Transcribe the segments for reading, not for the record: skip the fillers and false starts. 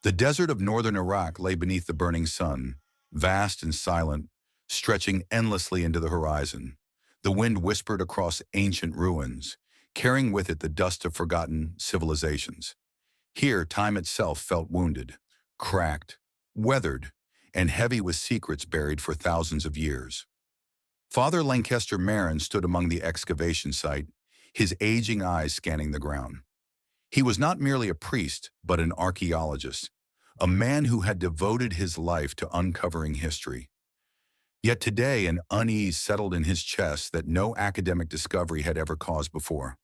The desert of northern Iraq lay beneath the burning sun, vast and silent, stretching endlessly into the horizon. The wind whispered across ancient ruins, carrying with it the dust of forgotten civilizations. Here, time itself felt wounded, cracked, weathered, and heavy with secrets buried for thousands of years. Father Lancaster Marin stood among the excavation site, his aging eyes scanning the ground. He was not merely a priest, but an archaeologist, a man who had devoted his life to uncovering history. Yet today an unease settled in his chest that no academic discovery had ever caused before.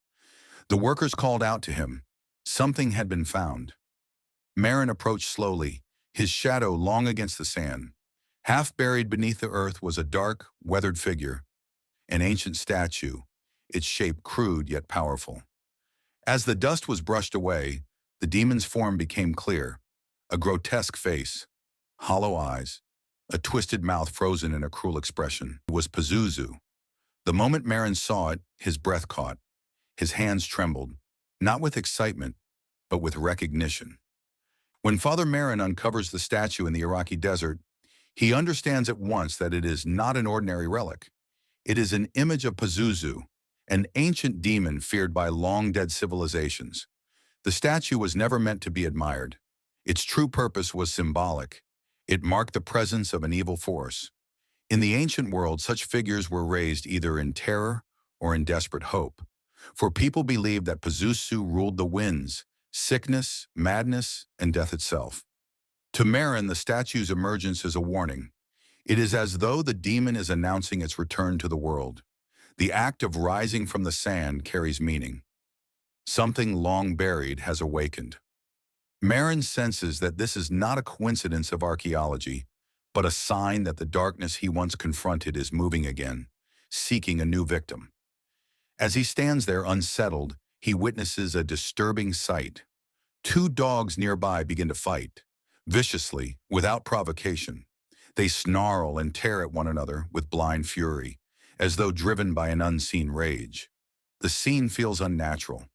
The workers called out to him. Something had been found. Marin approached slowly, his shadow long against the sand. Half buried beneath the earth was a dark, weathered figure, an ancient statue, its shape crude yet powerful. As the dust was brushed away, the demon's form became clear, a grotesque face, hollow eyes, a twisted mouth frozen in a cruel expression. It was Pazuzu. The moment Marin saw it, his breath caught. His hands trembled, not with excitement, but with recognition. When Father Marin uncovers the statue in the Iraqi desert, he understands at once that it is not an ordinary relic. It is an image of Pazuzu, an ancient demon feared by long-dead civilizations. The statue was never meant to be admired. Its true purpose was symbolic. It marked the presence of an evil force. In the ancient world, such figures were raised either in terror or in desperate hope. For people believed that Pazuzu ruled the winds, sickness, madness, and death itself. To Marin, the statue's emergence is a warning. It is as though the demon is announcing its return to the world. The act of rising from the sand carries meaning. Something long buried has awakened. Marin senses that this is not a coincidence of archaeology, but a sign that the darkness he once confronted is moving again, seeking a new victim. As he stands there unsettled, he witnesses a disturbing sight. Two dogs nearby begin to fight, viciously, without provocation. They snarl and tear at one another with blind fury, as though driven by an unseen rage. The scene feels unnatural.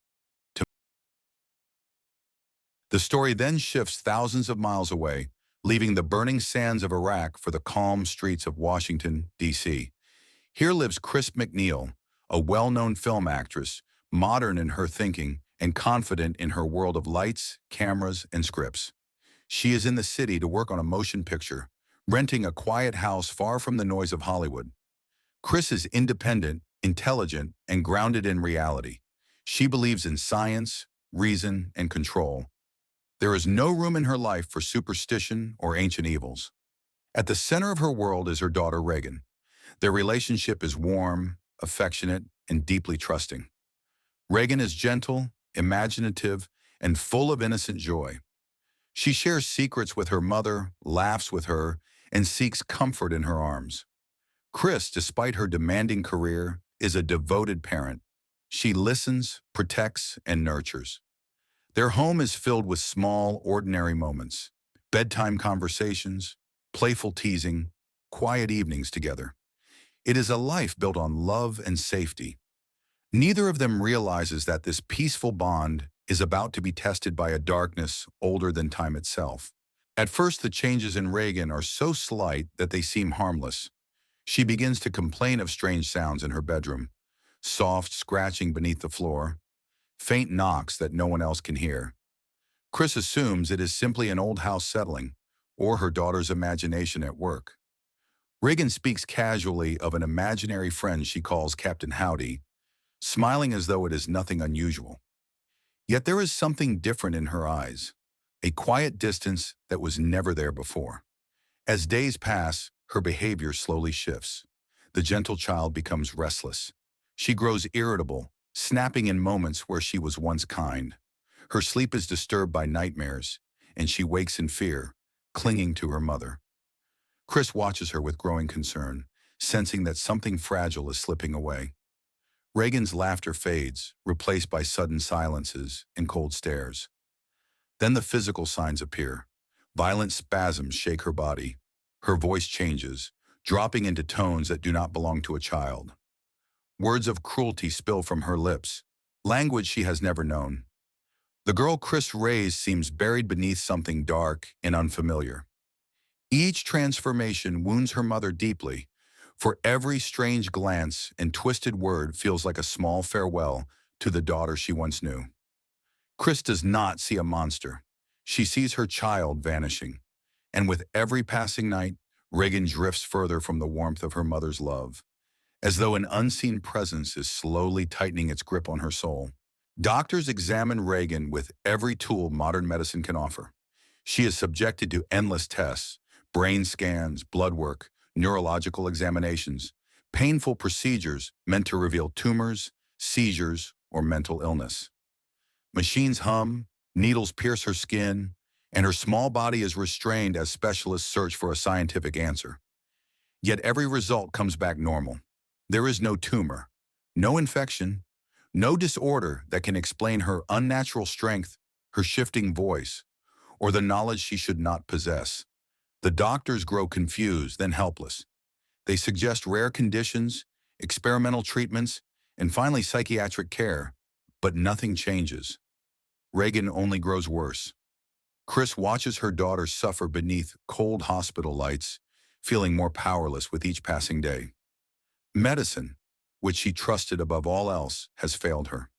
The story then shifts thousands of miles away, leaving the burning sands of Iraq for the calm streets of Washington, D.C. Here lives Chris McNeil, a well-known film actress, modern in her thinking and confident in her world of lights, cameras, and scripts. She is in the city to work on a motion picture, renting a quiet house far from the noise of Hollywood. Chris is independent, intelligent, and grounded in reality. She believes in science, reason, and control. There is no room in her life for superstition or ancient evils. At the center of her world is her daughter Reagan. Their relationship is warm, affectionate, and deeply trusting. Reagan is gentle, imaginative, and full of innocent joy. She shares secrets with her mother, laughs with her, and seeks comfort in her arms. Chris, despite her demanding career, is a devoted parent. She listens, protects, and nurtures. Their home is filled with small, ordinary moments, bedtime conversations, playful teasing, quiet evenings together. It is a life built on love and safety. Neither of them realizes that this peaceful bond is about to be tested by a darkness older than time itself. At first, the changes in Reagan are so slight that they seem harmless. She begins to complain of strange sounds in her bedroom, soft scratching beneath the floor, faint knocks that no one else can hear. Chris assumes it is simply an old house settling, or her daughter's imagination at work. Reagan speaks casually of an imaginary friend she calls Captain Howdy, smiling as though it is nothing unusual. Yet there is something different in her eyes, a quiet distance that was never there before. As days pass, her behavior slowly shifts. The gentle child becomes restless. She grows irritable, snapping in moments where she was once kind. Her sleep is disturbed by nightmares, and she wakes in fear, clinging to her mother. Chris watches her with growing concern, sensing that something fragile is slipping away. Reagan's laughter fades, replaced by sudden silences and cold stares. Then the physical signs appear. Violent spasms shake her body. Her voice changes, dropping into tones that do not belong to a child. Words of cruelty spill from her lips, language she has never known. The girl Chris raised seems buried beneath something dark and unfamiliar. Each transformation wounds her mother deeply, for every strange glance and twisted word feels like a small farewell to the daughter she once knew. Chris does not see a monster. She sees her child vanishing, and with every passing night, Reagan drifts further from the warmth of her mother's love, as though an unseen presence is slowly tightening its grip on her soul. Doctors examine Reagan with every tool modern medicine can offer. She is subjected to endless tests, brain scans, blood work, neurological examinations, painful procedures meant to reveal tumors, seizures, or mental illness. Machines hum, needles pierce her skin, and her small body is restrained as specialists search for a scientific answer. Yet every result comes back normal. There is no tumor, no infection, no disorder that can explain her unnatural strength, her shifting voice, or the knowledge she should not possess. The doctors grow confused, then helpless. They suggest rare conditions, experimental treatments, and finally psychiatric care, but nothing changes. Reagan only grows worse. Chris watches her daughter suffer beneath cold hospital lights, feeling more powerless with each passing day. Medicine, which she trusted above all else, has failed her.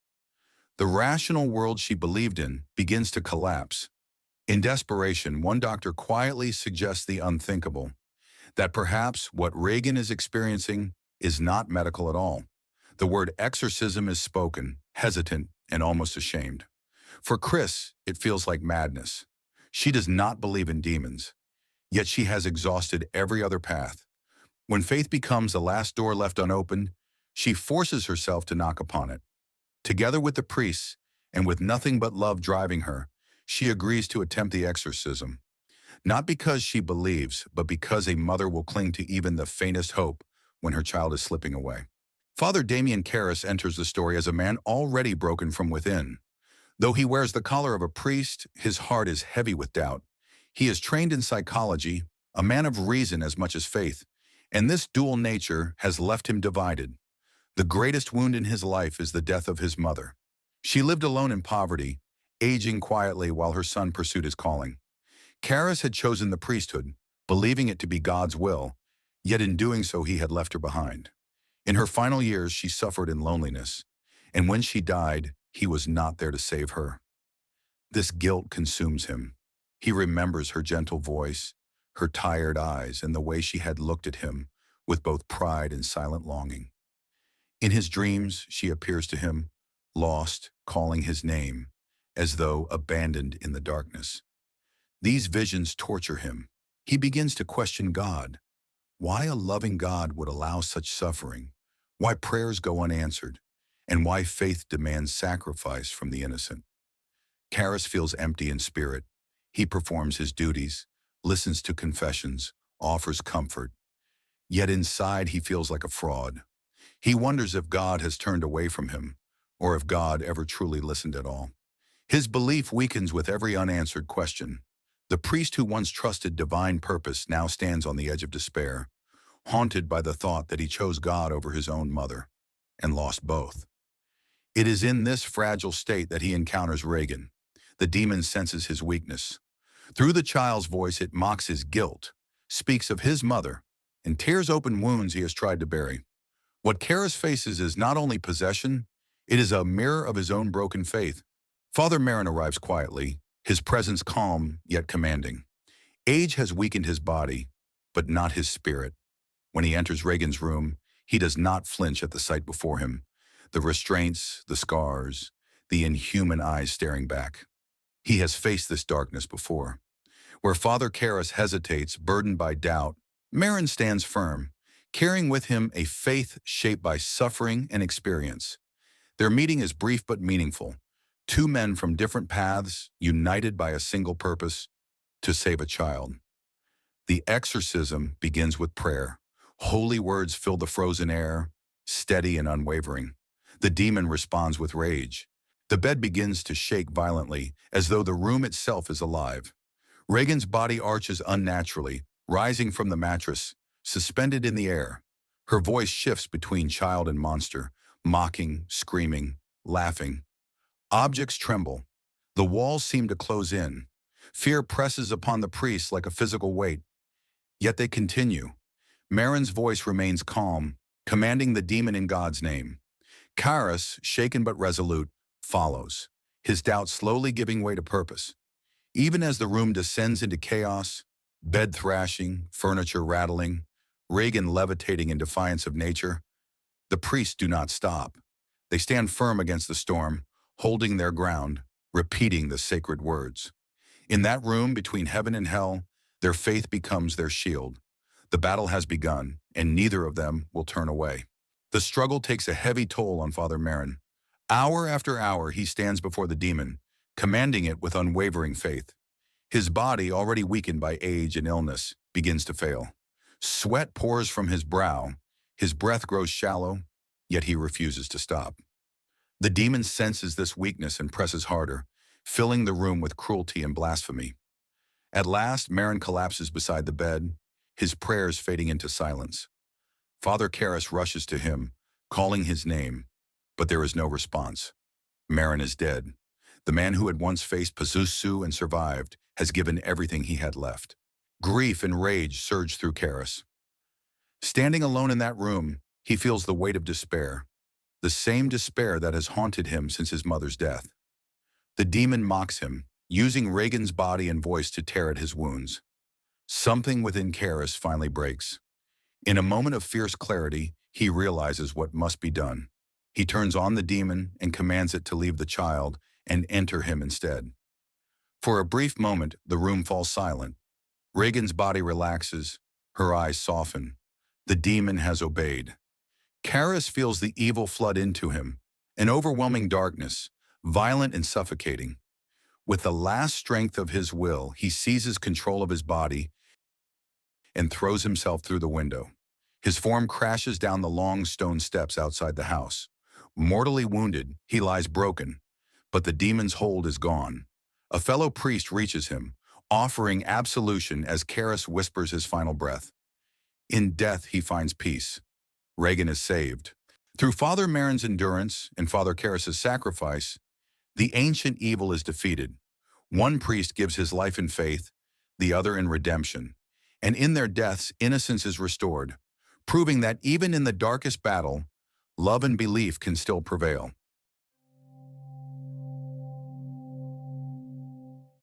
The rational world she believed in begins to collapse. In desperation, one doctor quietly suggests the unthinkable, that perhaps what Reagan is experiencing is not medical at all. The word exorcism is spoken, hesitant and almost ashamed. For Chris, it feels like madness. She does not believe in demons, yet she has exhausted every other path. When faith becomes the last door left unopened, she forces herself to knock upon it. Together with the priests, and with nothing but love driving her, she agrees to attempt the exorcism. Not because she believes, but because a mother will cling to even the faintest hope when her child is slipping away. Father Damien Karras enters the story as a man already broken from within. Though he wears the collar of a priest, his heart is heavy with doubt. He is trained in psychology, a man of reason as much as faith, and this dual nature has left him divided. The greatest wound in his life is the death of his mother. She lived alone in poverty, aging quietly while her son pursued his calling. Karras had chosen the priesthood, believing it to be God's will, yet in doing so he had left her behind. In her final years, she suffered in loneliness, and when she died, he was not there to save her. This guilt consumes him. He remembers her gentle voice, her tired eyes, and the way she had looked at him with both pride and silent longing. In his dreams, she appears to him, lost, calling his name, as though abandoned in the darkness. These visions torture him. He begins to question God. Why a loving God would allow such suffering, why prayers go unanswered, and why faith demands sacrifice from the innocent. Karras feels empty in spirit. He performs his duties, listens to confessions, offers comfort. Yet inside he feels like a fraud. He wonders if God has turned away from him, or if God ever truly listened at all. His belief weakens with every unanswered question. The priest who once trusted divine purpose now stands on the edge of despair, haunted by the thought that he chose God over his own mother, and lost both. It is in this fragile state that he encounters Reagan. The demon senses his weakness. Through the child's voice, it mocks his guilt, speaks of his mother, and tears open wounds he has tried to bury. What Karras faces is not only possession, it is a mirror of his own broken faith. Father Marin arrives quietly, his presence calm yet commanding. Age has weakened his body, but not his spirit. When he enters Reagan's room, he does not flinch at the sight before him. The restraints, the scars, the inhuman eyes staring back. He has faced this darkness before. Where Father Karras hesitates, burdened by doubt, Marin stands firm, carrying with him a faith shaped by suffering and experience. Their meeting is brief but meaningful. Two men from different paths, united by a single purpose, to save a child. The exorcism begins with prayer. Holy words fill the frozen air, steady and unwavering. The demon responds with rage. The bed begins to shake violently, as though the room itself is alive. Reagan's body arches unnaturally, rising from the mattress, suspended in the air. Her voice shifts between child and monster, mocking, screaming, laughing. Objects tremble. The walls seem to close in. Fear presses upon the priests like a physical weight, yet they continue. Marin's voice remains calm, commanding the demon in God's name. Charis, shaken but resolute, follows, his doubt slowly giving way to purpose. Even as the room descends into chaos, bed thrashing, furniture rattling, Reagan levitating in defiance of nature, the priests do not stop. They stand firm against the storm, holding their ground, repeating the sacred words. In that room between heaven and hell, their faith becomes their shield. The battle has begun, and neither of them will turn away. The struggle takes a heavy toll on Father Marin. Hour after hour, he stands before the demon, commanding it with unwavering faith. His body, already weakened by age and illness, begins to fail. Sweat pours from his brow. His breath grows shallow, yet he refuses to stop. The demon senses this weakness and presses harder, filling the room with cruelty and blasphemy. At last, Marin collapses beside the bed, his prayers fading into silence. Father Charis rushes to him, calling his name, but there is no response. Marin is dead. The man who had once faced Pazuzu and survived has given everything he had left. Grief and rage surge through Charis. Standing alone in that room, he feels the weight of despair, the same despair that has haunted him since his mother's death. The demon mocks him, using Reagan's body and voice to tear at his wounds. Something within Charis finally breaks. In a moment of fierce clarity, he realizes what must be done. He turns on the demon and commands it to leave the child and enter him instead. For a brief moment, the room falls silent. Reagan's body relaxes, her eyes soften. The demon has obeyed. Charis feels the evil flood into him, an overwhelming darkness, violent and suffocating. With the last strength of his will, he seizes control of his body and throws himself through the window. His form crashes down the long stone steps outside the house. Mortally wounded, he lies broken, but the demon's hold is gone. A fellow priest reaches him, offering absolution as Charis whispers his final breath. In death, he finds peace. Reagan is saved. Through Father Marin's endurance and Father Charis's sacrifice, the ancient evil is defeated. One priest gives his life in faith, the other in redemption. And in their deaths, innocence is restored, proving that even in the darkest battle, love and belief can still prevail.